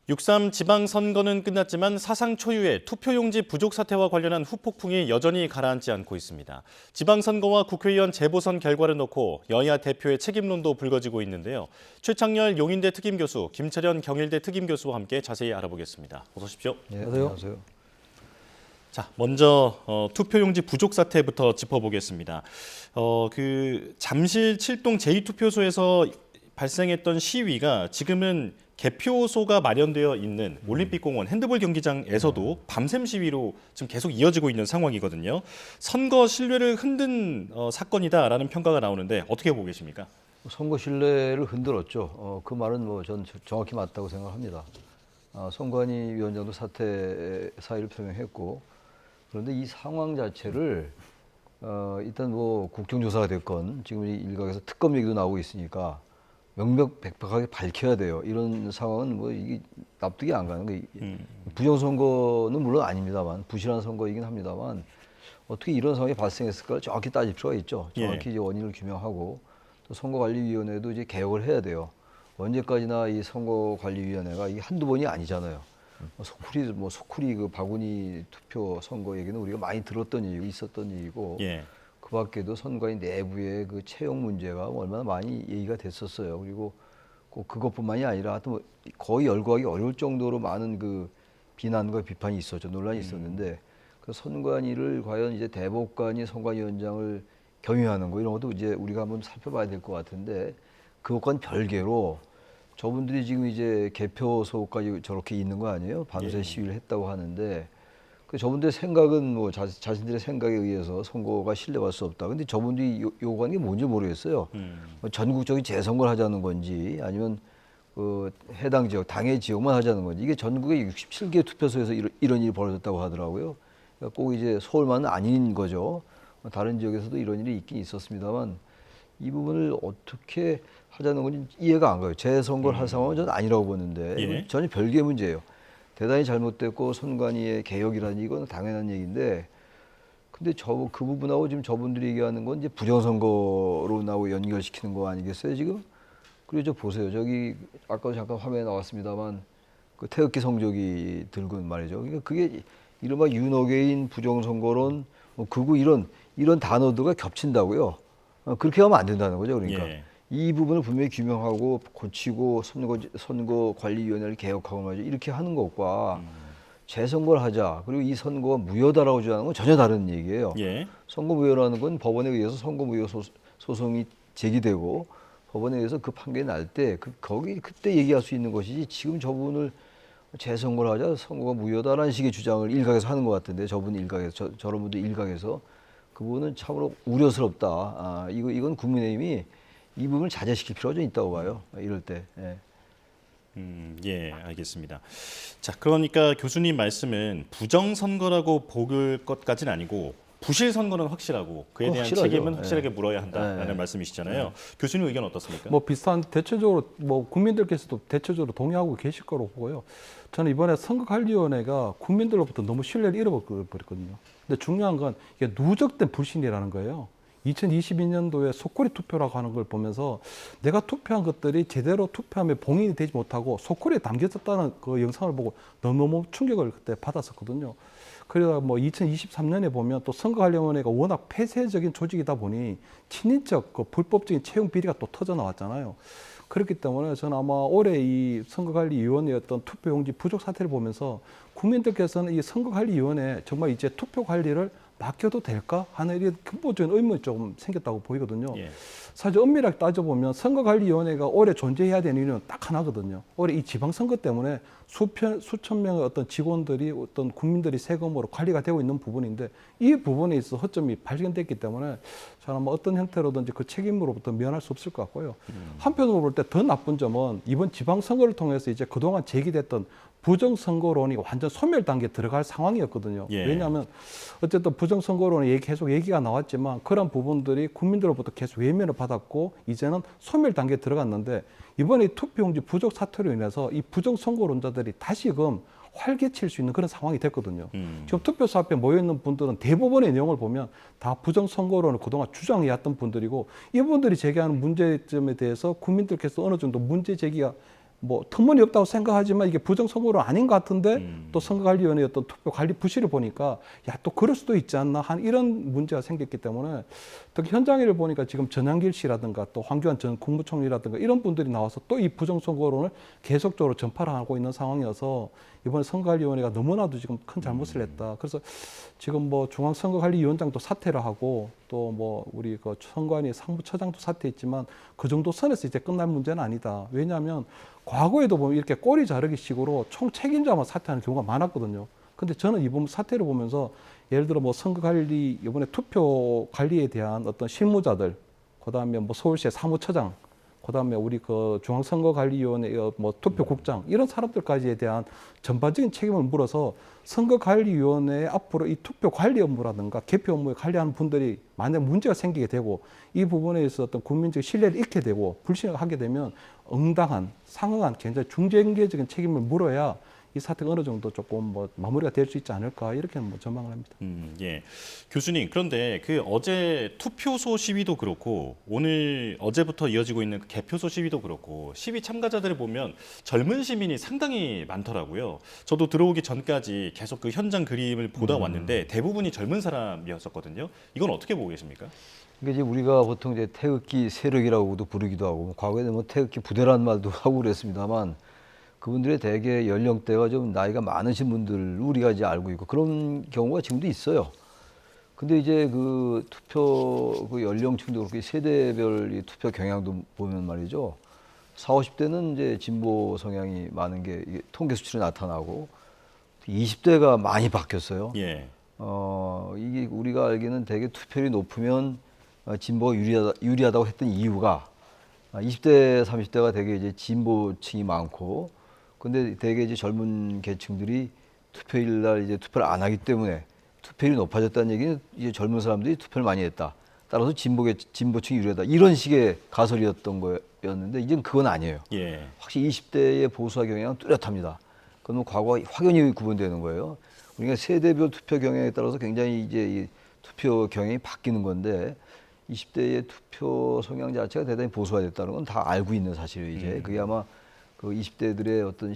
6.3 지방선거는 끝났지만 사상 초유의 투표용지 부족 사태와 관련한 후폭풍이 여전히 가라앉지 않고 있습니다. 지방선거와 국회의원 재보선 결과를 놓고 여야 대표의 책임론도 불거지고 있는데요. 최창렬 용인대 특임교수, 김철현 경일대 특임교수와 함께 자세히 알아보겠습니다. 어서 오십시오. 네, 안녕하세요. 자, 먼저 투표용지 부족 사태부터 짚어보겠습니다. 잠실 7동 제2투표소에서 발생했던 시위가 지금은 개표소가 마련되어 있는 올림픽공원 핸드볼 경기장에서도 밤샘 시위로 지금 계속 이어지고 있는 상황이거든요. 선거 신뢰를 흔든 사건이다라는 평가가 나오는데 어떻게 보고 계십니까? 선거 신뢰를 흔들었죠. 그 말은 전 정확히 맞다고 생각합니다. 선관위 위원장도 사의를 표명했고, 그런데 이 상황 자체를 일단 국정조사가 됐건 지금 이 일각에서 특검 얘기도 나오고 있으니까 명명백백하게 밝혀야 돼요. 이런 상황은 이게 납득이 안 가는 거예요. 부정선거는 물론 아닙니다만, 부실한 선거이긴 합니다만, 어떻게 이런 상황이 발생했을까를 정확히 따질 필요가 있죠. 정확히 이제 원인을 규명하고, 또 선거관리위원회도 이제 개혁을 해야 돼요. 언제까지나 이 선거관리위원회가 이게 한두 번이 아니잖아요. 소쿠리 그 바구니 투표 선거 얘기는 우리가 많이 들었던 일이고 있었던 일이고, 예. 그 밖에도 선관위 내부의 그 채용 문제가 얼마나 많이 얘기가 됐었어요. 그리고 꼭 그것뿐만이 아니라 하여튼 거의 열거하기 어려울 정도로 많은 그 비난과 비판이 있었죠. 논란이 있었는데, 그 선관위를 과연 이제 대법관이 선관위원장을 경유하는 거 이런 것도 이제 우리가 한번 살펴봐야 될 것 같은데, 그것과는 별개로 저분들이 지금 이제 개표소까지 저렇게 있는 거 아니에요? 밤새 시위를 했다고 하는데, 저분들의 생각은 자신들의 생각에 의해서 선거가 신뢰할 수 없다. 근데 저분들이 요구하는 게 뭔지 모르겠어요. 전국적인 재선거를 하자는 건지, 아니면 해당 지역, 당의 지역만 하자는 건지. 이게 전국의 67개 투표소에서 이런 일이 벌어졌다고 하더라고요. 그러니까 꼭 이제 서울만은 아닌 거죠. 다른 지역에서도 이런 일이 있긴 있었습니다만, 이 부분을 어떻게 하자는 건지 이해가 안 가요. 재선거를 할 상황은 저는 아니라고 보는데, 예. 전혀 별개의 문제예요. 대단히 잘못됐고 선관위의 개혁이라는 이건 당연한 얘기인데, 근데 그 부분하고 지금 저분들이 얘기하는 건 이제 부정선거로 나하고 연결시키는 거 아니겠어요 지금? 그리고 저 보세요. 저기 아까도 잠깐 화면에 나왔습니다만 그 태극기 성조기 들고 말이죠. 그러니까 그게 이른바 윤어게인 부정선거론 극우 이런 단어들과 겹친다고요. 그렇게 하면 안 된다는 거죠. 그러니까. 예. 이 부분을 분명히 규명하고 고치고 선거관리위원회를 개혁하고 말이죠. 이렇게 하는 것과 재선거를 하자. 그리고 이 선거가 무효다라고 주장하는 건 전혀 다른 얘기예요. 예. 선거 무효라는 건 법원에 의해서 선거 무효 소송이 제기되고 법원에 의해서 그 판결이 날 때 그때 얘기할 수 있는 것이지, 지금 저분을 재선거를 하자, 선거가 무효다라는 식의 주장을 일각에서 하는 것 같은데, 저분 일각에서 저런 분들 일각에서 그 부분은 참으로 우려스럽다. 이건 국민의힘이 이 부분을 자제시킬 필요가 좀 있다고 봐요. 이럴 때. 예. 예, 알겠습니다. 자, 그러니까 교수님 말씀은 부정선거라고 볼 것까지는 아니고 부실선거는 확실하고 그에 대한 확실하죠. 책임은 확실하게 물어야 한다라는 네. 말씀이시잖아요. 교수님 의견 어떻습니까? 비슷한 대체적으로 국민들께서도 대체적으로 동의하고 계실 거로 보고요. 저는 이번에 선거관리위원회가 국민들로부터 너무 신뢰를 잃어버렸거든요. 근데 중요한 건 이게 누적된 불신이라는 거예요. 2022년도에 속코리 투표라고 하는 걸 보면서 내가 투표한 것들이 제대로 투표함에 봉인이 되지 못하고 속코리에 담겨졌다는 그 영상을 보고 너무너무 충격을 그때 받았었거든요. 그러다 2023년에 보면 또 선거관리위원회가 워낙 폐쇄적인 조직이다 보니 친인척 그 불법적인 채용 비리가 또 터져 나왔잖아요. 그렇기 때문에 저는 아마 올해 이 선거관리위원회의 어떤 투표용지 부족 사태를 보면서 국민들께서는 이 선거관리위원회 정말 이제 투표 관리를 맡겨도 될까 하는 이런 근본적인 의문이 조금 생겼다고 보이거든요. 예. 사실 엄밀하게 따져보면 선거관리위원회가 올해 존재해야 되는 이유는 딱 하나거든요. 올해 이 지방선거 때문에 수천 명의 어떤 직원들이 어떤 국민들이 세금으로 관리가 되고 있는 부분인데, 이 부분에 있어서 허점이 발견됐기 때문에 저는 어떤 형태로든지 그 책임으로부터 면할 수 없을 것 같고요. 한편으로 볼 때 더 나쁜 점은 이번 지방선거를 통해서 이제 그동안 제기됐던 부정선거론이 완전 소멸 단계에 들어갈 상황이었거든요. 예. 왜냐하면 어쨌든 부정선거론이 계속 얘기가 나왔지만 그런 부분들이 국민들로부터 계속 외면을 받았고 이제는 소멸 단계에 들어갔는데, 이번에 이 투표용지 부족 사태로 인해서 이 부정선거론자들이 다시금 활개칠 수 있는 그런 상황이 됐거든요. 지금 투표소 앞에 모여있는 분들은 대부분의 내용을 보면 다 부정선거론을 그동안 주장해왔던 분들이고, 이분들이 제기하는 문제점에 대해서 국민들께서 어느 정도 문제 제기가 뭐 터무니없다고 생각하지만 이게 부정선거로 아닌 것 같은데 또 선거관리위원회의 어떤 투표 관리 부실을 보니까 야, 또 그럴 수도 있지 않나 한 이런 문제가 생겼기 때문에 특히 현장일을 보니까 지금 전향길 씨라든가 또 황교안 전 국무총리라든가 이런 분들이 나와서 또 이 부정선거론을 계속적으로 전파를 하고 있는 상황이어서 이번에 선거관리위원회가 너무나도 지금 큰 잘못을 했다. 그래서 지금 뭐 중앙선거관리위원장도 사퇴를 하고 또 뭐 우리 그 선관위 상부처장도 사퇴했지만 그 정도 선에서 이제 끝날 문제는 아니다. 왜냐하면 과거에도 보면 이렇게 꼬리 자르기 식으로 총 책임자만 사퇴하는 경우가 많았거든요. 근데 저는 이번 사태를 보면서 예를 들어 뭐 선거관리 이번에 투표 관리에 대한 어떤 실무자들, 그다음에 뭐 서울시의 사무처장, 그다음에 우리 그 중앙선거관리위원회 뭐 투표국장 이런 사람들까지에 대한 전반적인 책임을 물어서 선거관리위원회 앞으로 이 투표 관리 업무라든가 개표 업무에 관리하는 분들이 만약 문제가 생기게 되고 이 부분에 있어서 어떤 국민적 신뢰를 잃게 되고 불신을 하게 되면 응당한 상응한 굉장히 중징계적인 책임을 물어야 이 사태가 어느 정도 조금 뭐 마무리가 될 수 있지 않을까 이렇게 뭐 전망을 합니다. 예. 교수님, 그런데 그 어제 투표소 시위도 그렇고 오늘 어제부터 이어지고 있는 그 개표소 시위도 그렇고 시위 참가자들을 보면 젊은 시민이 상당히 많더라고요. 저도 들어오기 전까지 계속 그 현장 그림을 보다 왔는데 대부분이 젊은 사람이었었거든요. 이건 어떻게 보고 계십니까? 이게 이제 우리가 보통 이제 태극기 세력이라고도 부르기도 하고 과거에는 뭐 태극기 부대라는 말도 하고 그랬습니다만 그분들의 대개 연령대가 좀 나이가 많으신 분들 우리가 이제 알고 있고 그런 경우가 지금도 있어요. 근데 이제 그 투표 그 연령층도 그렇게 세대별 이 투표 경향도 보면 말이죠. 40, 50대는 이제 진보 성향이 많은 게 이게 통계 수치로 나타나고 20대가 많이 바뀌었어요. 예. 이게 우리가 알기는 되게 투표율이 높으면 진보가 유리하다고 했던 이유가 20대, 30대가 되게 이제 진보층이 많고 근데 되게 이제 젊은 계층들이 투표일 날 이제 투표를 안 하기 때문에 투표율이 높아졌다는 얘기는 이제 젊은 사람들이 투표를 많이 했다. 따라서 진보층이 유리하다. 이런 식의 가설이었던 거였는데 이제는 그건 아니에요. 예. 확실히 20대의 보수화 경향은 뚜렷합니다. 그건 과거와 확연히 구분되는 거예요. 우리가 세대별 투표 경향에 따라서 굉장히 이제 이 투표 경향이 바뀌는 건데 20대의 투표 성향 자체가 대단히 보수화됐다는 건 다 알고 있는 사실이에요. 이제 그게 아마 그 20대들의 어떤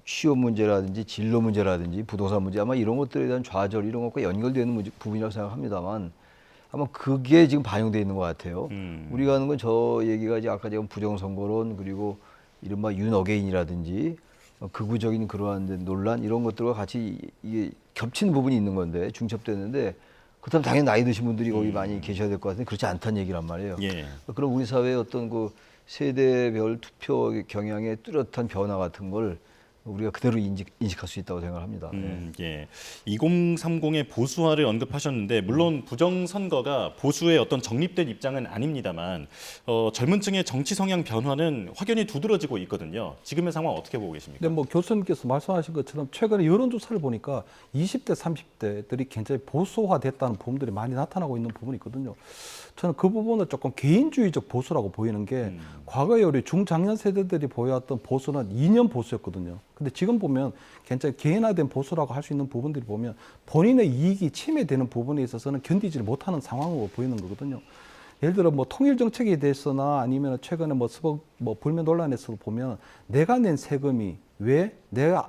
취업 문제라든지 진로 문제라든지 부동산 문제 아마 이런 것들에 대한 좌절 이런 것과 연결되는 부분이라고 생각합니다만 아마 그게 지금 반영되어 있는 것 같아요. 우리가 하는 건 저 얘기가 이제 아까 제가 부정선거론 그리고 이른바 윤어게인이라든지 극우적인 그러한 논란 이런 것들과 같이 이게 겹치는 부분이 있는 건데 중첩되는데 그렇다면 당연히 나이 드신 분들이 거기 많이 계셔야 될 것 같은데 그렇지 않다는 얘기란 말이에요. 예. 그럼 우리 사회의 어떤 그 세대별 투표 경향의 뚜렷한 변화 같은 걸 우리가 그대로 인식할 수 있다고 생각합니다. 예. 2030의 보수화를 언급하셨는데 물론 부정선거가 보수의 어떤 정립된 입장은 아닙니다만 젊은 층의 정치 성향 변화는 확연히 두드러지고 있거든요. 지금의 상황 어떻게 보고 계십니까? 근데 뭐 교수님께서 말씀하신 것처럼 최근에 여론조사를 보니까 20대, 30대들이 굉장히 보수화됐다는 부분들이 많이 나타나고 있는 부분이 있거든요. 저는 그 부분은 조금 개인주의적 보수라고 보이는 게 과거에 우리 중장년 세대들이 보여왔던 보수는 이념 보수였거든요. 근데 지금 보면 굉장히 개인화된 보수라고 할 수 있는 부분들이 보면 본인의 이익이 침해되는 부분에 있어서는 견디지 못하는 상황으로 보이는 거거든요. 예를 들어 뭐 통일 정책에 대해서나 아니면 최근에 뭐 불매 논란에서 보면 내가 낸 세금이 왜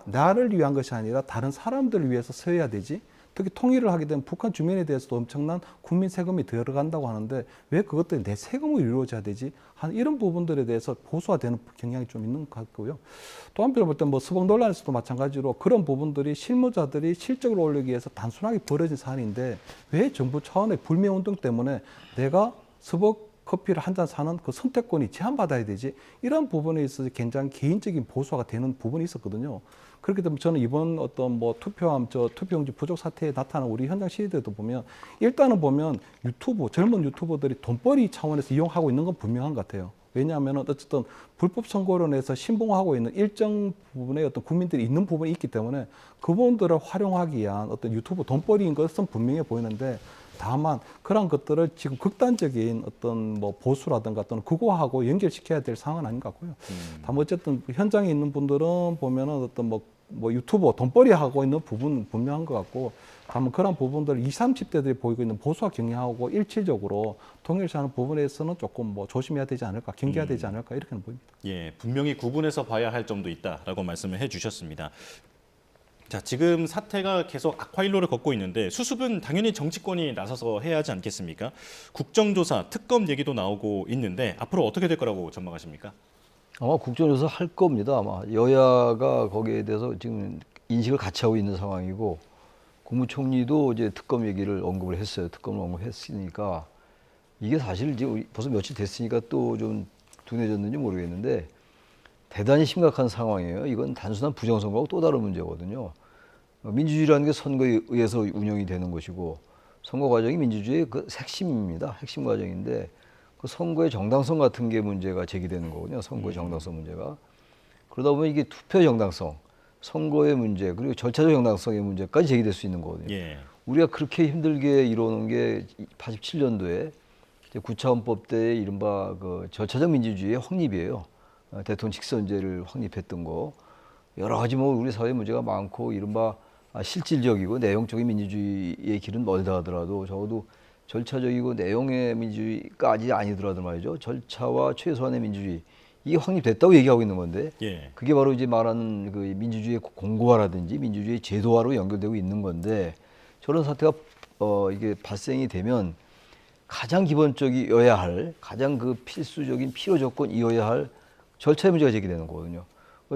나를 위한 것이 아니라 다른 사람들을 위해서 써야 되지? 특히 통일을 하게 되면 북한 주민에 대해서도 엄청난 국민 세금이 들어간다고 하는데 왜 그것들이 내 세금으로 이루어져야 되지? 하는 이런 부분들에 대해서 보수화되는 경향이 좀 있는 것 같고요. 또 한편으로 볼 때 뭐 수복 논란에서도 마찬가지로 그런 부분들이 실무자들이 실적을 올리기 위해서 단순하게 벌어진 사안인데 왜 정부 차원의 불매운동 때문에 내가 수복 커피를 한 잔 사는 그 선택권이 제한받아야 되지? 이런 부분에 있어서 굉장히 개인적인 보수화가 되는 부분이 있었거든요. 그렇기 때문에 저는 이번 어떤 뭐 투표용지 부족 사태에 나타난 우리 현장 시위들도 보면 일단은 보면 젊은 유튜버들이 돈벌이 차원에서 이용하고 있는 건 분명한 것 같아요. 왜냐하면 어쨌든 불법 선거론에서 신봉하고 있는 일정 부분의 어떤 국민들이 있는 부분이 있기 때문에 그분들을 활용하기 위한 어떤 유튜브 돈벌이인 것은 분명해 보이는데 다만 그런 것들을 지금 극단적인 어떤 뭐 보수라든가 또는 극우화하고 연결시켜야 될 상황은 아닌 것 같고요. 다만 어쨌든 현장에 있는 분들은 보면은 어떤 뭐 뭐 유튜버 돈벌이 하고 있는 부분은 분명한 것 같고, 다만 그런 부분들 20, 30대들이 보이고 있는 보수화 경향하고 일치적으로 동일시하는 부분에서는 조금 뭐 조심해야 되지 않을까, 경계해야 되지 않을까 이렇게는 보입니다. 예, 분명히 구분해서 봐야 할 점도 있다라고 말씀을 해주셨습니다. 자, 지금 사태가 계속 악화일로를 걷고 있는데 수습은 당연히 정치권이 나서서 해야 하지 않겠습니까? 국정조사, 특검 얘기도 나오고 있는데 앞으로 어떻게 될 거라고 전망하십니까? 아마 국정조사 할 겁니다. 아마 여야가 거기에 대해서 지금 인식을 같이 하고 있는 상황이고, 국무총리도 이제 특검 얘기를 언급을 했어요. 특검을 언급했으니까 이게 사실 이제 벌써 며칠 됐으니까 또 좀 둔해졌는지 모르겠는데 대단히 심각한 상황이에요. 이건 단순한 부정선거하고 또 다른 문제거든요. 민주주의라는 게 선거에 의해서 운영이 되는 것이고, 선거 과정이 민주주의의 그 핵심입니다. 핵심 과정인데 그 선거의 정당성 같은 게 문제가 제기되는 거거든요. 선거의 정당성 문제가. 그러다 보면 이게 투표 정당성, 선거의 문제, 그리고 절차적 정당성의 문제까지 제기될 수 있는 거거든요. 예. 우리가 그렇게 힘들게 이뤄놓은 게 87년도에 구차헌법 때 이른바 그 절차적 민주주의의 확립이에요. 대통령 직선제를 확립했던 거. 여러 가지 뭐 우리 사회 문제가 많고 이른바 실질적이고 내용적인 민주주의의 길은 멀다 하더라도 적어도 절차적이고 내용의 민주주의까지 아니더라도 말이죠. 절차와 최소한의 민주주의. 이게 확립됐다고 얘기하고 있는 건데, 예. 그게 바로 이제 말하는 그 민주주의의 공고화라든지 민주주의 제도화로 연결되고 있는 건데, 저런 사태가 이게 발생이 되면 가장 기본적이어야 할, 가장 그 필수적인 필요 조건이어야 할 절차의 문제가 제기되는 거거든요.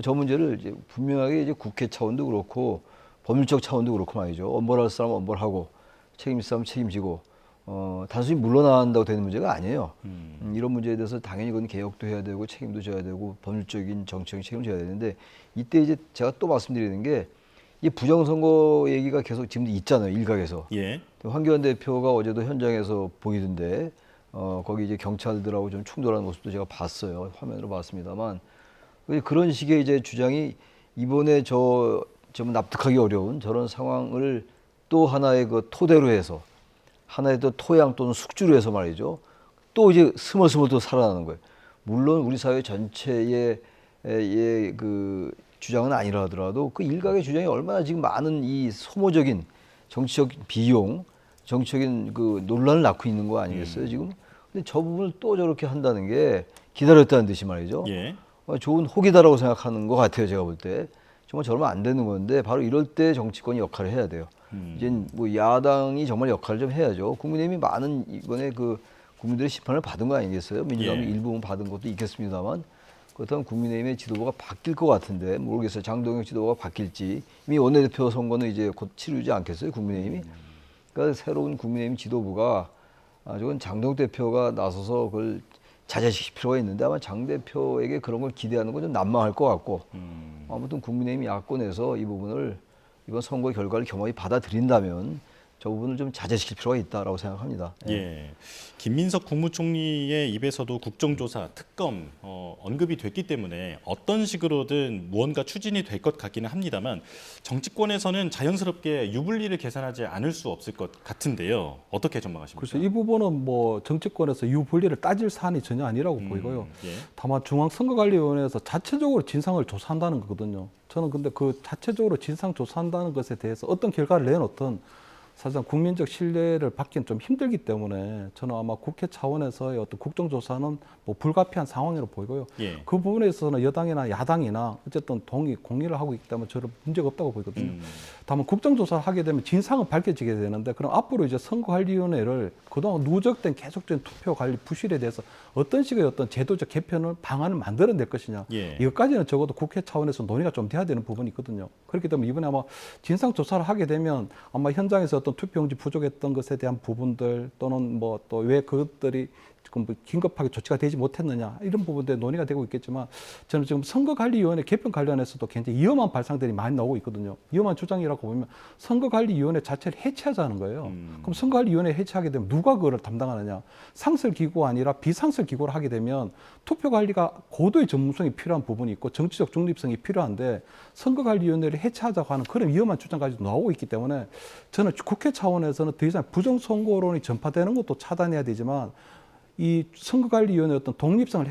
저 문제를 이제 분명하게 이제 국회 차원도 그렇고 법률적 차원도 그렇고 말이죠. 엄벌할 사람은 엄벌하고 책임질 사람은 책임지고, 단순히 물러난다고 되는 문제가 아니에요. 이런 문제에 대해서 당연히 그건 개혁도 해야 되고 책임도 져야 되고 법률적인 정치적인 책임을 져야 되는데, 이때 이제 제가 또 말씀드리는 게 이 부정선거 얘기가 계속 지금 있잖아요. 일각에서. 예. 황교안 대표가 어제도 현장에서 보이던데 거기 이제 경찰들하고 좀 충돌하는 모습도 제가 봤어요. 화면으로 봤습니다만, 그런 식의 이제 주장이 이번에 좀 납득하기 어려운 저런 상황을 또 하나의 그 토대로 해서, 하나의 또 토양 또는 숙주로 해서 말이죠. 또 이제 스멀스멀 또 살아나는 거예요. 물론 우리 사회 전체의 그 주장은 아니라 하더라도 그 일각의 주장이 얼마나 지금 많은 이 소모적인 정치적 비용, 정치적인 그 논란을 낳고 있는 거 아니겠어요, 지금? 근데 저 부분을 또 저렇게 한다는 게 기다렸다는 듯이 말이죠. 예. 좋은 혹이다라고 생각하는 것 같아요, 제가 볼 때. 정말 저러면 안 되는 건데, 바로 이럴 때 정치권이 역할을 해야 돼요. 이제 뭐 야당이 정말 역할을 좀 해야죠. 국민의힘이 많은 이번에 그 국민들의 심판을 받은 거 아니겠어요? 민주당이 예. 일부분 받은 것도 있겠습니다만, 그렇다면 국민의힘의 지도부가 바뀔 것 같은데 모르겠어요. 장동영 지도부가 바뀔지. 이미 원내대표 선거는 이제 곧 치르지 않겠어요, 국민의힘이? 그러니까 새로운 국민의힘 지도부가 저건 장동영 대표가 나서서 그걸 자제시킬 필요가 있는데, 아마 장 대표에게 그런 걸 기대하는 건 좀 난망할 것 같고, 아무튼 국민의힘 야권에서 이 부분을 이번 선거 결과를 겸허히 받아들인다면 저 부분을 좀 자제시킬 필요가 있다라고 생각합니다. 예. 김민석 국무총리의 입에서도 국정조사, 특검 언급이 됐기 때문에 어떤 식으로든 무언가 추진이 될 것 같기는 합니다만, 정치권에서는 자연스럽게 유불리를 계산하지 않을 수 없을 것 같은데요. 어떻게 전망하십니까? 그래서 이 부분은 뭐 정치권에서 유불리를 따질 사안이 전혀 아니라고 보이고요. 예. 다만 중앙선거관리위원회에서 자체적으로 진상을 조사한다는 거거든요. 저는 근데 그 자체적으로 진상 조사한다는 것에 대해서 어떤 결과를 내놓든 사실상 국민적 신뢰를 받기는 좀 힘들기 때문에 저는 아마 국회 차원에서의 어떤 국정조사는 뭐 불가피한 상황으로 보이고요. 예. 그 부분에 있어서는 여당이나 야당이나 어쨌든 공의를 하고 있기 때문에 저는 문제가 없다고 보이거든요. 다만 국정조사를 하게 되면 진상은 밝혀지게 되는데, 그럼 앞으로 이제 선거관리위원회를 그동안 누적된 계속적인 투표 관리 부실에 대해서 어떤 식의 어떤 제도적 개편을 방안을 만들어낼 것이냐. 예. 이것까지는 적어도 국회 차원에서 논의가 좀 돼야 되는 부분이 있거든요. 그렇기 때문에 이번에 아마 진상조사를 하게 되면 아마 현장에서 어떤 투표용지 부족했던 것에 대한 부분들, 또는 뭐 또 왜 그것들이 지금 긴급하게 조치가 되지 못했느냐, 이런 부분들에 논의가 되고 있겠지만, 저는 지금 선거관리위원회 개편 관련해서도 굉장히 위험한 발상들이 많이 나오고 있거든요. 위험한 주장이라고 보면 선거관리위원회 자체를 해체하자는 거예요. 그럼 선거관리위원회 해체하게 되면 누가 그거를 담당하느냐? 상설기구 아니라 비상설기구를 하게 되면 투표관리가 고도의 전문성이 필요한 부분이 있고 정치적 중립성이 필요한데, 선거관리위원회를 해체하자고 하는 그런 위험한 주장까지도 나오고 있기 때문에 저는 국회 차원에서는 더 이상 부정선거론이 전파되는 것도 차단해야 되지만, 이 선거관리위원회 어떤 독립성을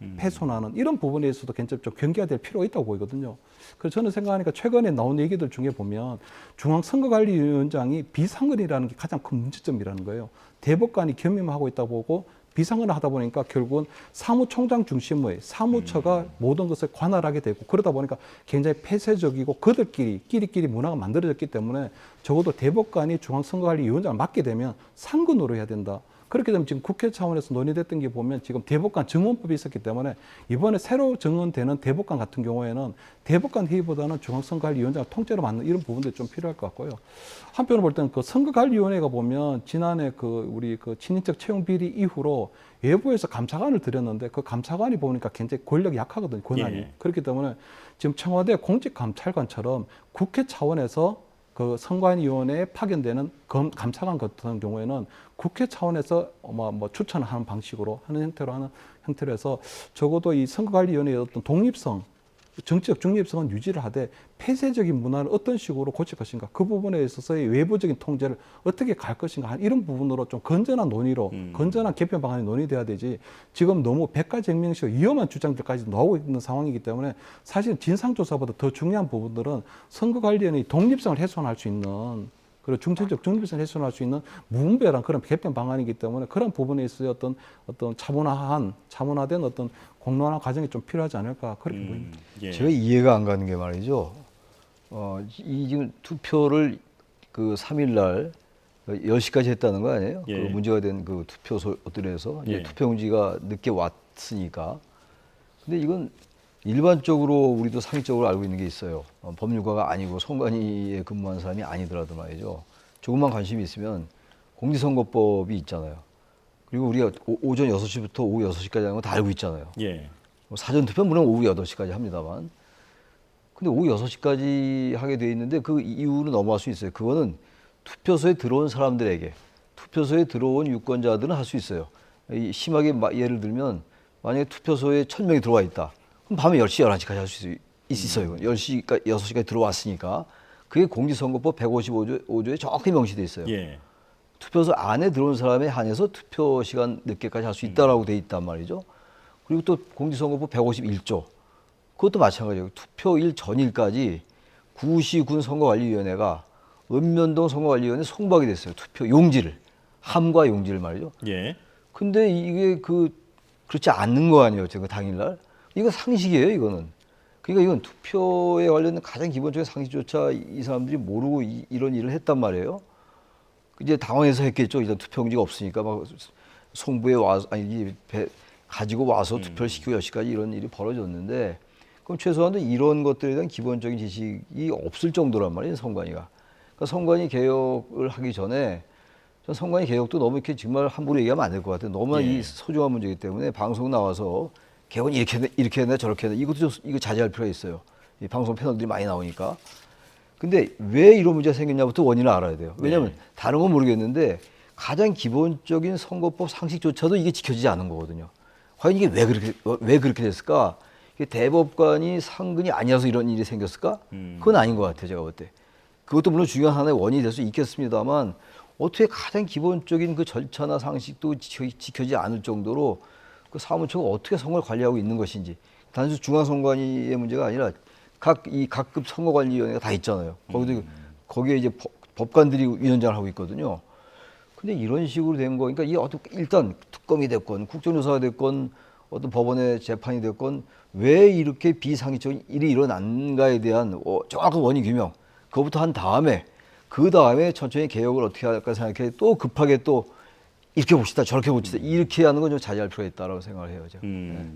훼손하는 이런 부분에 있어서도 굉장히 좀 경계가 될 필요가 있다고 보이거든요. 그래서 저는 생각하니까 최근에 나온 얘기들 중에 보면 중앙선거관리위원장이 비상근이라는 게 가장 큰 문제점이라는 거예요. 대법관이 겸임하고 있다 보고 비상근을 하다 보니까 결국은 사무총장 중심의 사무처가 모든 것을 관할하게 되고 그러다 보니까 굉장히 폐쇄적이고 끼리끼리 문화가 만들어졌기 때문에 적어도 대법관이 중앙선거관리위원장을 맡게 되면 상근으로 해야 된다. 그렇게 되면 지금 국회 차원에서 논의됐던 게 보면 지금 대법관 증언법이 있었기 때문에 이번에 새로 증언되는 대법관 같은 경우에는 대법관 회의보다는 중앙선거관리위원장을 통째로 맡는 이런 부분들이 좀 필요할 것 같고요. 한편으로 볼 때는 그 선거관리위원회가 보면 지난해 우리 친인척 채용 비리 이후로 외부에서 감사관을 들였는데 그 감사관이 보니까 굉장히 권력이 약하거든요, 권한이. 예. 그렇기 때문에 지금 청와대 공직감찰관처럼 국회 차원에서 그 선관위원회에 파견되는 감사관 같은 경우에는 국회 차원에서 뭐 추천하는 방식으로 하는 형태로 해서 적어도 이 선거관리위원회의 어떤 독립성, 정치적 중립성은 유지를 하되 폐쇄적인 문화를 어떤 식으로 고칠 것인가 그 부분에 있어서의 외부적인 통제를 어떻게 갈 것인가 이런 부분으로 좀 건전한 논의로 건전한 개편 방안이 논의돼야 되지 지금 너무 백가쟁명식 위험한 주장들까지 나오고 있는 상황이기 때문에 사실 진상조사보다 더 중요한 부분들은 선거관리위원회의 독립성을 훼손할 수 있는 그리고 중체적 중립성을 훼손할 수 있는 무분별한 그런 개편 방안이기 때문에 그런 부분에 있어서 어떤 차분화된 어떤 공론화 과정이 좀 필요하지 않을까 그렇게 보입니다. 예. 제가 이해가 안 가는 게 말이죠. 이 지금 투표를 그 3일 날 10시까지 했다는 거 아니에요? 예. 그 문제가 된 그 투표소들에서 예. 투표용지가 늦게 왔으니까. 근데 이건 일반적으로 우리도 상식적으로 알고 있는 게 있어요. 법률가가 아니고 선관위에 근무한 사람이 아니더라도 말이죠. 조금만 관심이 있으면 공직선거법이 있잖아요. 그리고 우리가 오전 6시부터 오후 6시까지 하는 거 다 알고 있잖아요. 예. 사전투표 물론 오후 8시까지 합니다만. 근데 오후 6시까지 하게 돼 있는데 그 이후로 넘어갈 수 있어요. 그거는 투표소에 들어온 사람들에게, 투표소에 들어온 유권자들은 할 수 있어요. 심하게 예를 들면 만약에 투표소에 1000명이 들어와 있다. 그럼 밤에 10시, 11시까지 할 수 있어요. 10시까지, 6시까지 들어왔으니까. 그게 공직선거법 155조에 정확히 명시돼 있어요. 예. 투표소 안에 들어온 사람에 한해서 투표 시간 늦게까지 할 수 있다라고 돼 있단 말이죠. 그리고 또 공직선거법 151조. 그것도 마찬가지예요. 투표일 전일까지 구시 군 선거관리위원회가 읍면동 선거관리위원회 송부하게 됐어요. 투표 용지를. 함과 용지를 말이죠. 예. 근데 이게 그렇지 않는 거 아니에요. 그 당일날. 이거 상식이에요, 이거는. 그러니까 이건 투표에 관련된 가장 기본적인 상식조차 이 사람들이 모르고 이런 일을 했단 말이에요. 이제 당황해서 했겠죠. 일단 투표용지가 없으니까 막 송부에 와서 가지고 와서 투표를 시키고 10시까지 이런 일이 벌어졌는데 그럼 최소한도 이런 것들에 대한 기본적인 지식이 없을 정도란 말이에요, 선관위가. 그러니까 선관위 개혁을 하기 전에 전 선관위 개혁도 너무 이렇게 정말 함부로 얘기하면 안 될 것 같아요. 너무나 이 소중한 문제이기 때문에 방송 나와서 개혁은 이렇게 했네 저렇게 했네 이거 자제할 필요가 있어요. 이 방송 패널들이 많이 나오니까. 근데 왜 이런 문제가 생겼냐부터 원인을 알아야 돼요. 왜냐하면 다른 건 모르겠는데 가장 기본적인 선거법 상식조차도 이게 지켜지지 않은 거거든요. 과연 이게 왜 그렇게 됐을까? 이게 대법관이 상근이 아니라서 이런 일이 생겼을까? 그건 아닌 것 같아요, 제가 볼 때. 그것도 물론 중요한 하나의 원인이 될 수 있겠습니다만 어떻게 가장 기본적인 그 절차나 상식도 지켜지지 않을 정도로 그 사무처가 어떻게 선거를 관리하고 있는 것인지 단순히 중앙선관위의 문제가 아니라 각급 선거관리위원회가 다 있잖아요. 거기에 이제 법관들이 위원장을 하고 있거든요. 근데 이런 식으로 된 거, 그러니까 일단 특검이 됐건 국정조사가 됐건 어떤 법원의 재판이 됐건 왜 이렇게 비상식적인 일이 일어난가에 대한 정확한 원인 규명, 그거부터 한 다음에 그 다음에 천천히 개혁을 어떻게 할까 생각해 또 급하게 또 이렇게 봅시다, 저렇게 봅시다, 이렇게 하는 건 좀 자제할 필요가 있다라고 생각을 해요. 제가.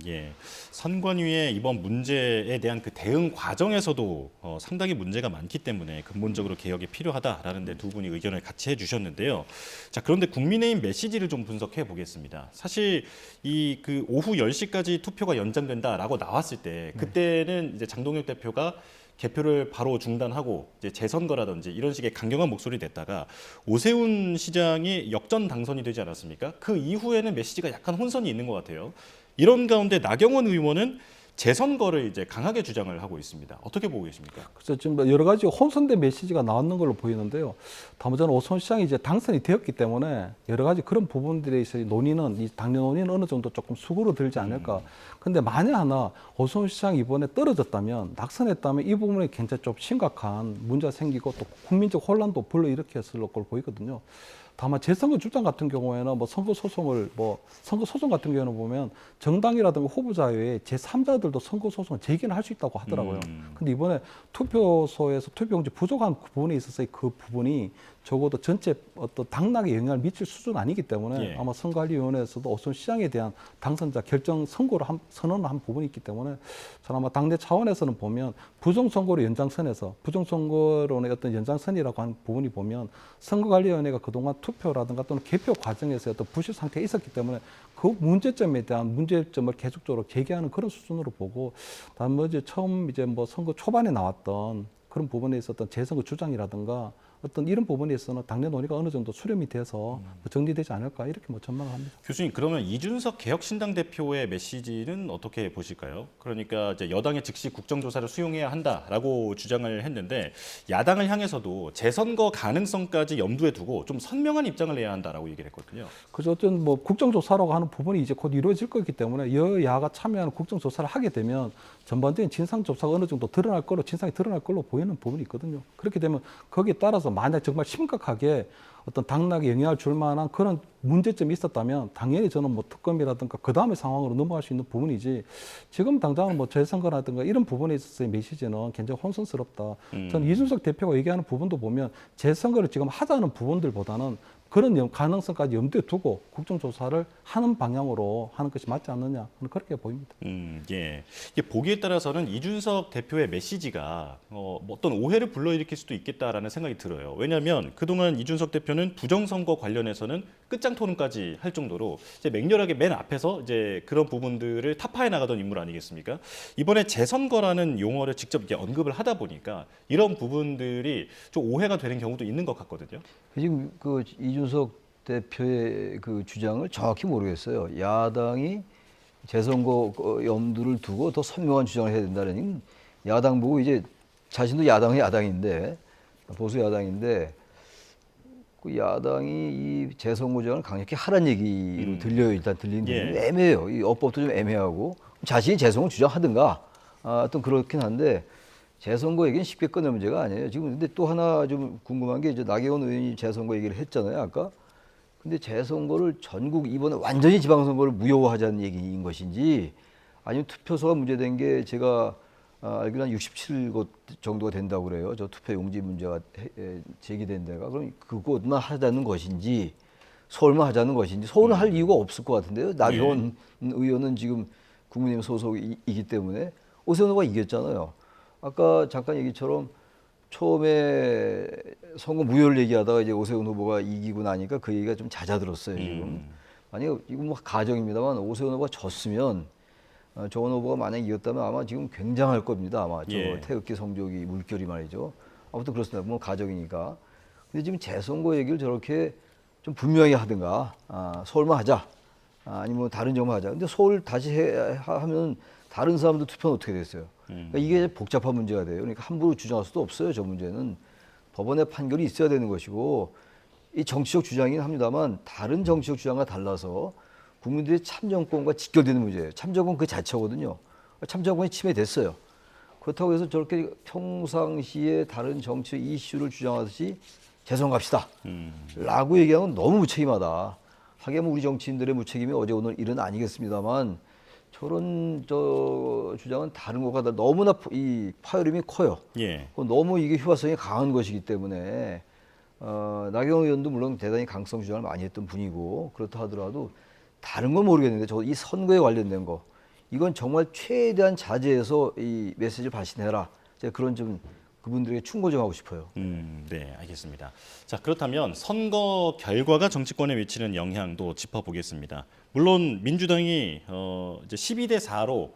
예. 선관위의 이번 문제에 대한 그 대응 과정에서도 상당히 문제가 많기 때문에 근본적으로 개혁이 필요하다라는 데 두 분이 의견을 같이 해주셨는데요. 자, 그런데 국민의힘 메시지를 좀 분석해 보겠습니다. 사실 그 오후 10시까지 투표가 연장된다라고 나왔을 때 그때는 이제 장동혁 대표가 개표를 바로 중단하고 이제 재선거라든지 이런 식의 강경한 목소리 냈다가 오세훈 시장이 역전 당선이 되지 않았습니까? 그 이후에는 메시지가 약간 혼선이 있는 것 같아요. 이런 가운데 나경원 의원은 재선거를 이제 강하게 주장을 하고 있습니다. 어떻게 보고 계십니까? 그래서 지금 여러 가지 혼선된 메시지가 나왔는 걸로 보이는데요. 다만 저는 오세훈 시장이 이제 당선이 되었기 때문에 여러 가지 그런 부분들에 있어 논의는 이 당내 논의는 어느 정도 조금 수그러들지 않을까. 근데 만약 하나 오세훈 시장이 이번에 떨어졌다면 낙선했다면 이 부분에 굉장히 좀 심각한 문제가 생기고 또 국민적 혼란도 불러일으켰을 걸로 보이거든요. 다만 재선거 주장 같은 경우에는 뭐 선거 소송 같은 경우는 보면 정당이라든가 후보자 외에 제3자들도 선거 소송을 제기는 할 수 있다고 하더라고요. 근데 이번에 투표소에서 투표용지 부족한 부분에 있어서 그 부분이 적어도 전체 어떤 당락에 영향을 미칠 수준은 아니기 때문에 예. 아마 선거관리위원회에서도 오세훈 시장에 대한 당선자 결정 선고를 선언을 한 부분이 있기 때문에 저는 아마 당내 차원에서는 보면 부정선거로 연장선에서 부정선거론의 어떤 연장선이라고 하는 부분이 보면 선거관리위원회가 그동안 투표라든가 또는 개표 과정에서 어떤 부실 상태에 있었기 때문에 그 문제점에 대한 문제점을 계속적으로 제기하는 그런 수준으로 보고 나머지 처음 이제 뭐 선거 초반에 나왔던 그런 부분에 있었던 재선거 주장이라든가 어떤 이런 부분에 있어서는 당내 논의가 어느 정도 수렴이 돼서 뭐 정리되지 않을까 이렇게 뭐 전망을 합니다. 교수님, 그러면 이준석 개혁신당 대표의 메시지는 어떻게 보실까요? 그러니까 이제 여당의 즉시 국정조사를 수용해야 한다라고 주장을 했는데 야당을 향해서도 재선거 가능성까지 염두에 두고 좀 선명한 입장을 내야 한다라고 얘기를 했거든요. 그래서 어떤 뭐 국정조사라고 하는 부분이 이제 곧 이루어질 거기 때문에 여야가 참여하는 국정조사를 하게 되면 전반적인 진상조사가 어느 정도 진상이 드러날 걸로 보이는 부분이 있거든요. 그렇게 되면 거기에 따라서 만약 정말 심각하게 어떤 당락에 영향을 줄 만한 그런 문제점이 있었다면 당연히 저는 뭐 특검이라든가 그 다음의 상황으로 넘어갈 수 있는 부분이지 지금 당장은 뭐 재선거라든가 이런 부분에 있어서의 메시지는 굉장히 혼선스럽다. 저는 이준석 대표가 얘기하는 부분도 보면 재선거를 지금 하자는 부분들보다는 그런 가능성까지 염두에 두고 국정조사를 하는 방향으로 하는 것이 맞지 않느냐 저는 그렇게 보입니다. 예. 이게 보기에 따라서는 이준석 대표의 메시지가 뭐 어떤 오해를 불러일으킬 수도 있겠다라는 생각이 들어요. 왜냐하면 그동안 이준석 대표는 부정선거 관련해서는 끝장 토론까지 할 정도로 이제 맹렬하게 맨 앞에서 이제 그런 부분들을 타파해 나가던 인물 아니겠습니까? 이번에 재선거라는 용어를 직접 이제 언급을 하다 보니까 이런 부분들이 좀 오해가 되는 경우도 있는 것 같거든요. 지금 그 이준석 대표의 그 주장을 정확히 모르겠어요. 야당이 재선거 염두를 두고 더 선명한 주장을 해야 된다는 야당 보고 이제 자신도 야당인데 보수 야당인데 그 야당이 이 재선거 주장을 강력히 하라는 얘기로 들려요. 일단 들리는 게 예. 애매해요. 이 어법도 좀 애매하고 자신이 재선거 주장하든가 또 그렇긴 한데 재선거 얘기는 쉽게 끝낼 문제가 아니에요. 지금 근데 또 하나 좀 궁금한 게 이제 나경원 의원이 재선거 얘기를 했잖아요. 아까. 근데 재선거를 전국 이번에 완전히 지방선거를 무효화하자는 얘기인 것인지 아니면 투표소가 문제된 게 제가 알기로는 67곳 정도가 된다고 그래요. 저 투표용지 문제가 제기된 데가. 그럼 그곳만 하자는 것인지 서울만 하자는 것인지 서울은 할 이유가 없을 것 같은데요. 나경원 의원은 지금 국민의힘 소속이기 때문에 오세훈 후보가 이겼잖아요. 아까 잠깐 얘기처럼 처음에 선거 무효를 얘기하다가 이제 오세훈 후보가 이기고 나니까 그 얘기가 좀 잦아들었어요, 지금. 만약에 이건 뭐 가정입니다만 오세훈 후보가 졌으면 조원 후보가 만약 이겼다면 아마 지금 굉장할 겁니다. 아마 저 태극기 성적이 물결이 말이죠. 아무튼 그렇습니다. 뭐 가정이니까. 근데 지금 재선거 얘기를 저렇게 좀 분명히 하든가 서울만 하자. 아니면 다른 지역만 하자. 근데 서울 다시 하면 다른 사람들 투표는 어떻게 됐어요? 그러니까 이게 복잡한 문제가 돼요. 그러니까 함부로 주장할 수도 없어요. 저 문제는 법원의 판결이 있어야 되는 것이고 이 정치적 주장이긴 합니다만 다른 정치적 주장과 달라서 국민들의 참정권과 직결되는 문제예요. 참정권 그 자체거든요. 참정권이 침해됐어요. 그렇다고 해서 저렇게 평상시에 다른 정치 이슈를 주장하듯이 재선 갑시다 라고 얘기하면 너무 무책임하다. 하긴 우리 정치인들의 무책임이 어제 오늘 일은 아니겠습니다만 저런 주장은 다른 것과 너무나 이 파열음이 커요. 예. 너무 이게 휴화성이 강한 것이기 때문에 나경원 의원도 물론 대단히 강성 주장을 많이 했던 분이고 그렇다 하더라도 다른 건 모르겠는데 이 선거에 관련된 거 이건 정말 최대한 자제해서 이 메시지를 발신해라. 제가 그런 좀 그분들에게 충고 좀 하고 싶어요. 네, 알겠습니다. 자, 그렇다면 선거 결과가 정치권에 미치는 영향도 짚어보겠습니다. 물론 민주당이 이제 12대 4로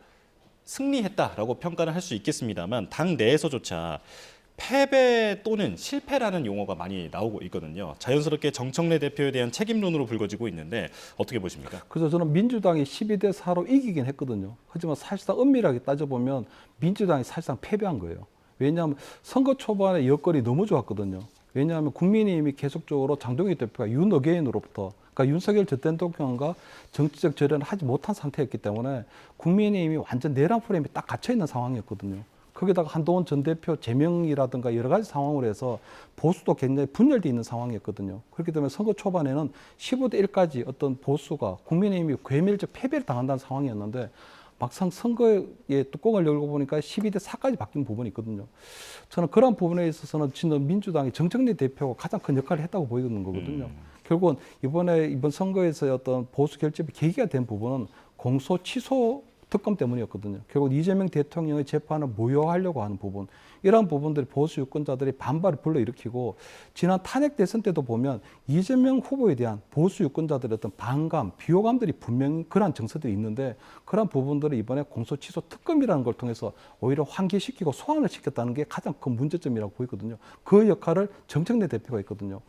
승리했다라고 평가를 할 수 있겠습니다만 당 내에서조차 패배 또는 실패라는 용어가 많이 나오고 있거든요. 자연스럽게 정청래 대표에 대한 책임론으로 불거지고 있는데 어떻게 보십니까? 그래서 저는 민주당이 12대 4로 이기긴 했거든요. 하지만 사실상 엄밀하게 따져보면 민주당이 사실상 패배한 거예요. 왜냐하면 선거 초반에 여건이 너무 좋았거든요. 왜냐하면 국민의힘이 계속적으로 장동혁 대표가 윤어게인으로부터 그러니까 윤석열 전 대통령과 정치적 절연을 하지 못한 상태였기 때문에 국민의힘이 완전 내란 프레임에 딱 갇혀 있는 상황이었거든요. 거기다가 한동훈 전 대표 제명이라든가 여러 가지 상황으로 해서 보수도 굉장히 분열되어 있는 상황이었거든요. 그렇기 때문에 선거 초반에는 15대 1까지 어떤 보수가 국민의힘이 괴멸적 패배를 당한다는 상황이었는데 막상 선거의 뚜껑을 열고 보니까 12대 4까지 바뀐 부분이 있거든요. 저는 그런 부분에 있어서는 진짜 민주당이 정청래 대표가 가장 큰 역할을 했다고 보이는 거거든요. 결국은 이번 선거에서의 어떤 보수 결집의 계기가 된 부분은 공소 취소 특검 때문이었거든요. 결국 이재명 대통령의 재판을 무효하려고 하는 부분, 이러한 부분들이 보수 유권자들이 반발을 불러일으키고 지난 탄핵 대선 때도 보면 이재명 후보에 대한 보수 유권자들의 어떤 반감, 비호감들이 분명히 그러한 정서들이 있는데 그러한 부분들을 이번에 공소 취소 특검이라는 걸 통해서 오히려 환기시키고 소환을 시켰다는 게 가장 큰 문제점이라고 보이거든요. 그 역할을 정청래 대표가 했거든요.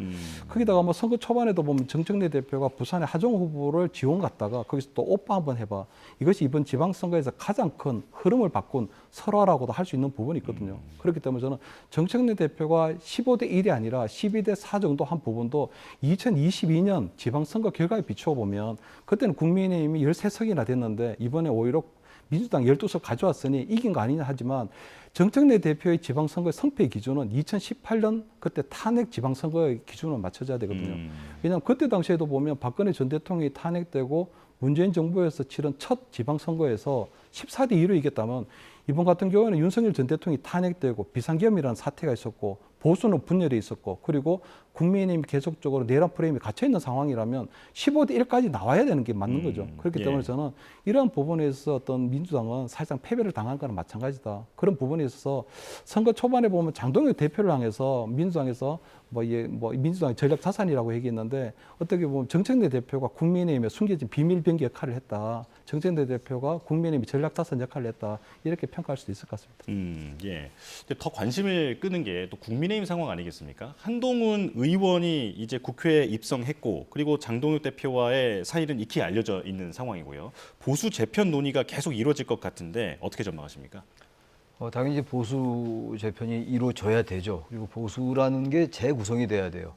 거기다가 뭐 선거 초반에도 보면 정청래 대표가 부산의 하정 후보를 지원 갔다가 거기서 또 오빠 한번 해봐. 이것이 이번 지방선거에서 가장 큰 흐름을 바꾼 설화라고도 할 수 있는 부분이 있거든요. 그렇기 때문에 저는 정청래 대표가 15대 1이 아니라 12대 4 정도 한 부분도 2022년 지방선거 결과에 비추어 보면 그때는 국민의힘이 13석이나 됐는데 이번에 오히려 민주당 12석 가져왔으니 이긴 거 아니냐 하지만 정청래 대표의 지방선거의 성패 기준은 2018년 그때 탄핵 지방선거의 기준으로 맞춰져야 되거든요. 왜냐하면 그때 당시에도 보면 박근혜 전 대통령이 탄핵되고 문재인 정부에서 치른 첫 지방선거에서 14대 2로 이겼다면 이번 같은 경우에는 윤석열 전 대통령이 탄핵되고 비상계엄이라는 사태가 있었고 보수는 분열이 있었고 그리고 국민의힘이 계속적으로 내란 프레임에 갇혀있는 상황이라면 15대 1까지 나와야 되는 게 맞는 거죠. 그렇기 때문에 저는 이러한 부분에 있어서 어떤 민주당은 사실상 패배를 당한 거랑 마찬가지다. 그런 부분에 있어서 선거 초반에 보면 장동혁 대표를 향해서 민주당에서 민주당의 전략 자산이라고 얘기했는데 어떻게 보면 정청래 대표가 국민의힘에 숨겨진 비밀 병기 역할을 했다. 정청래 대표가 국민의힘 전략 자산 역할을 했다. 이렇게 평가할 수도 있을 것 같습니다. 예. 근데 더 관심을 끄는 게 또 국민의힘 상황 아니겠습니까? 한동훈 의원이 이제 국회에 입성했고 그리고 장동혁 대표와의 사이는 익히 알려져 있는 상황이고요. 보수 재편 논의가 계속 이루어질 것 같은데 어떻게 전망하십니까? 당연히 이제 보수 재편이 이루어져야 되죠. 그리고 보수라는 게 재구성이 돼야 돼요.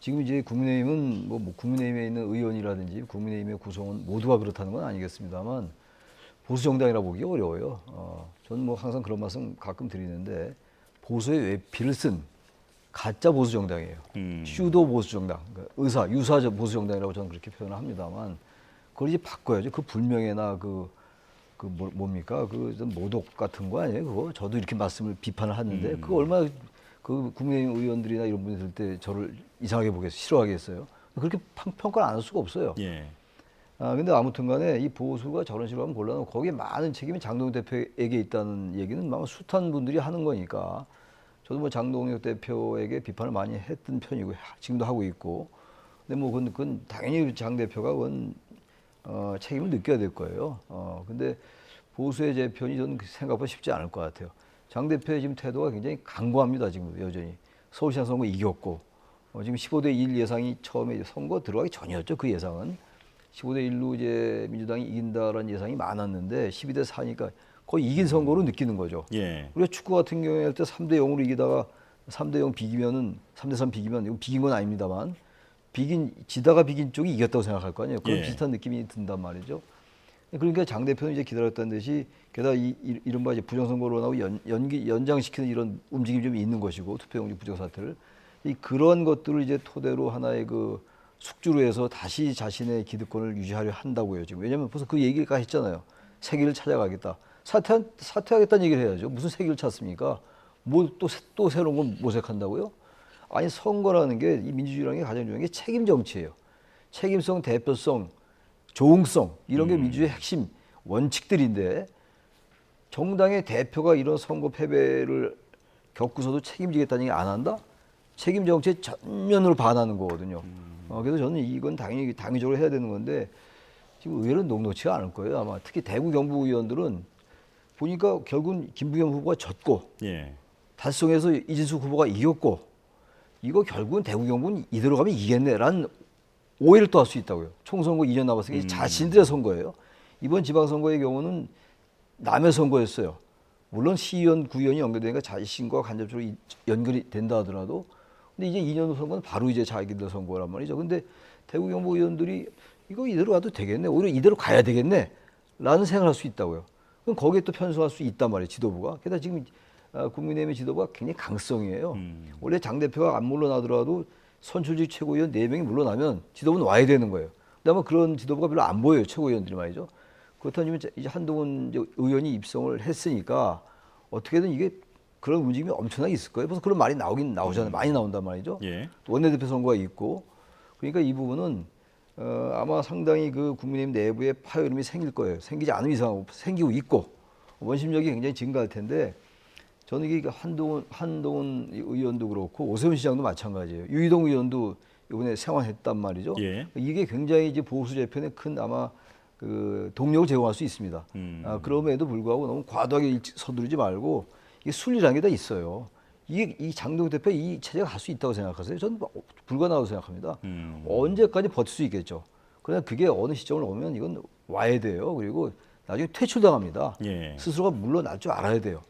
지금 이제 국민의힘은 국민의힘에 있는 의원이라든지 국민의힘의 구성은 모두가 그렇다는 건 아니겠습니다만 보수 정당이라 보기 어려워요. 저는 뭐 항상 그런 말씀 가끔 드리는데 보수의 외피를 쓴 가짜 보수 정당이에요. 슈도 보수 정당, 그러니까 유사 보수 정당이라고 저는 그렇게 표현을 합니다만 그걸 이제 바꿔야죠. 그 불명예나 뭡니까? 모독 같은 거 아니에요? 그거 저도 이렇게 말씀을 비판을 하는데 그거 얼마나 그 국민의힘 의원들이나 이런 분이 들 때 저를 이상하게 보겠어요, 싫어하겠어요. 그렇게 평가를 안 할 수가 없어요. 예. 근데 아무튼 간에 이 보수가 저런 식으로 하면 곤란하고 거기에 많은 책임이 장동혁 대표에게 있다는 얘기는 아마 숱한 분들이 하는 거니까 저도 뭐 장동혁 대표에게 비판을 많이 했던 편이고 지금도 하고 있고 근데 뭐 그건 당연히 장 대표가 책임을 느껴야 될 거예요. 근데 보수의 재편이 저는 생각보다 쉽지 않을 것 같아요. 장 대표의 지금 태도가 굉장히 강고합니다. 지금 여전히 서울시장 선거 이겼고 지금 15대 1 예상이 처음에 선거 들어가기 전이었죠. 그 예상은 15대 1로 이제 민주당이 이긴다라는 예상이 많았는데 12대 4니까 거의 이긴 선거로 느끼는 거죠. 예. 우리가 축구 같은 경우에 할 때 3대 0으로 이기다가 3대 0 비기면은 3대 3 비기면 이거 비긴 건 아닙니다만 지다가 비긴 쪽이 이겼다고 생각할 거 아니에요. 그런 예. 비슷한 느낌이 든단 말이죠. 그러니까 장 대표는 이제 기다렸다는 듯이 게다가 이른바 이제 부정선거론하고 연장시키는 이런 움직임이 좀 있는 것이고 투표용지 부정 사태를 그런 것들을 이제 토대로 하나의 숙주로 해서 다시 자신의 기득권을 유지하려 한다고요. 지금 왜냐하면 벌써 그 얘기가 했잖아요. 세기를 찾아가겠다. 사퇴하겠다는 얘기를 해야죠. 무슨 세기를 찾습니까? 뭐 또 새로운 걸 모색한다고요? 아니 선거라는 게 이 민주주의라는 게 가장 중요한 게 책임 정치예요. 책임성, 대표성, 조응성 이런 게 민주주의의 핵심 원칙들인데 정당의 대표가 이런 선거 패배를 겪고서도 책임지겠다는 얘기 안 한다? 책임 정치에 전면으로 반하는 거거든요. 그래서 저는 이건 당연히 당위적으로 해야 되는 건데 지금 의외로 녹록치가 않을 거예요. 아마 특히 대구 경북 의원들은 보니까 결국은 김부겸 후보가 졌고 예. 달성해서 이진숙 후보가 이겼고 이거 결국은 대구 경북은 이대로 가면 이겠네라는 오해를 또 할 수 있다고요. 총선거 2년 남았으니까 자신들의 선거예요. 이번 지방선거의 경우는 남의 선거였어요. 물론 시의원, 구의원이 연결되니까 자신과 간접적으로 연결이 된다 하더라도 근데 이제 2년 후 선거는 바로 이제 자기들 선거란 말이죠. 근데 대구 경북 의원들이 이거 이대로 가도 되겠네. 오히려 이대로 가야 되겠네. 라는 생각을 할 수 있다고요. 그럼 거기에 또 편수할 수 있단 말이에요. 지도부가. 게다가 지금 국민의힘의 지도부가 굉장히 강성이에요. 원래 장 대표가 안 물러나더라도 선출직 최고위원 4명이 물러나면 지도부는 와야 되는 거예요. 근데 아마 그런 지도부가 별로 안 보여요. 최고위원들이 말이죠. 그렇다면 이제 한동훈 의원이 입성을 했으니까 어떻게든 이게 그런 움직임이 엄청나게 있을 거예요. 그래서 그런 말이 나오긴 나오잖아요. 많이 나온단 말이죠. 예. 또 원내대표 선거가 있고 그러니까 이 부분은 아마 상당히 그 국민의힘 내부에 파열음이 생길 거예요. 생기지 않은 이상 생기고 있고 원심력이 굉장히 증가할 텐데 저는 이게 한동훈 의원도 그렇고 오세훈 시장도 마찬가지예요. 유이동 의원도 이번에 생환했단 말이죠. 예. 이게 굉장히 이제 보수 재편에 큰 아마 그 동력을 제공할 수 있습니다. 그럼에도 불구하고 너무 과도하게 서두르지 말고 이게 순리라는 게 다 있어요. 이게 이 장동혁 대표 이 체제가 갈 수 있다고 생각하세요? 저는 불가능하다고 생각합니다. 언제까지 버틸 수 있겠죠. 그러나 그게 어느 시점을 오면 이건 와야 돼요. 그리고 나중에 퇴출당합니다. 예. 스스로가 물러날 줄 알아야 돼요.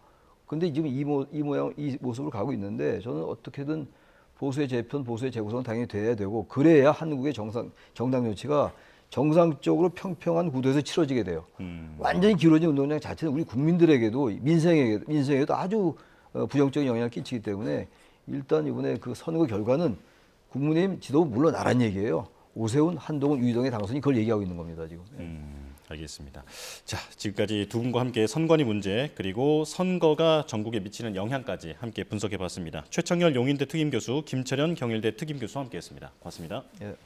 근데 지금 이 모습을 가고 있는데 저는 어떻게든 보수의 재편, 보수의 재구성은 당연히 돼야 되고 그래야 한국의 정당 정치가 정상적으로 평평한 구도에서 치러지게 돼요. 완전히 기울어진 운동장 자체는 우리 국민들에게도 민생에도 아주 부정적인 영향을 끼치기 때문에 일단 이번에 그 선거 결과는 국민의힘 지도부 물러나란 얘기예요. 오세훈, 한동훈, 유이동의 당선이 그걸 얘기하고 있는 겁니다 지금. 알겠습니다. 자, 지금까지 두 분과 함께 선관위 문제 그리고 선거가 전국에 미치는 영향까지 함께 분석해봤습니다. 최청열 용인대 특임교수, 김철현 경일대 특임교수와 함께했습니다. 고맙습니다. 예.